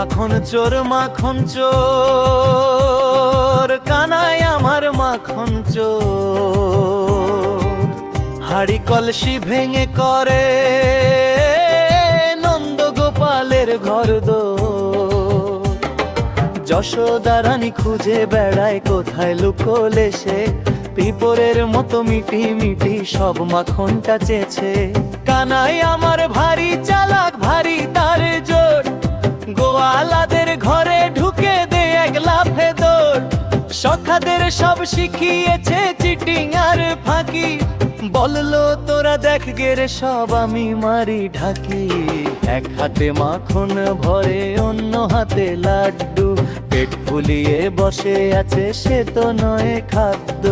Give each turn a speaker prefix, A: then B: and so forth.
A: মাখন চোর কানাই আমার মাখন চোর। হাড়ি কলসি ভেঙে করে নন্দ গোপালের ঘরদোর। যশোদা রানী খুঁজে বেড়ায় কোথায় লুকোলে সে, পিঁপড়ের মতো মিটি মিটি সব মাখনটা চেয়েছে। কানাই আমার ভারী চালাক, ভারী তার জোর, গোয়ালাদের ঘরে ঢুকে দে এক লাফে দৌড়। সখাদের সব শিখিয়েছে চিটিং আর ফাঁকি, বললো তোরা দেখ গেরে সব আমি মারি ঢাকি। এক হাতে মাখন ভরে অন্য হাতে লাড্ডু, পেট ফুলিয়ে বসে আছে সে তো নয় খাদ্য।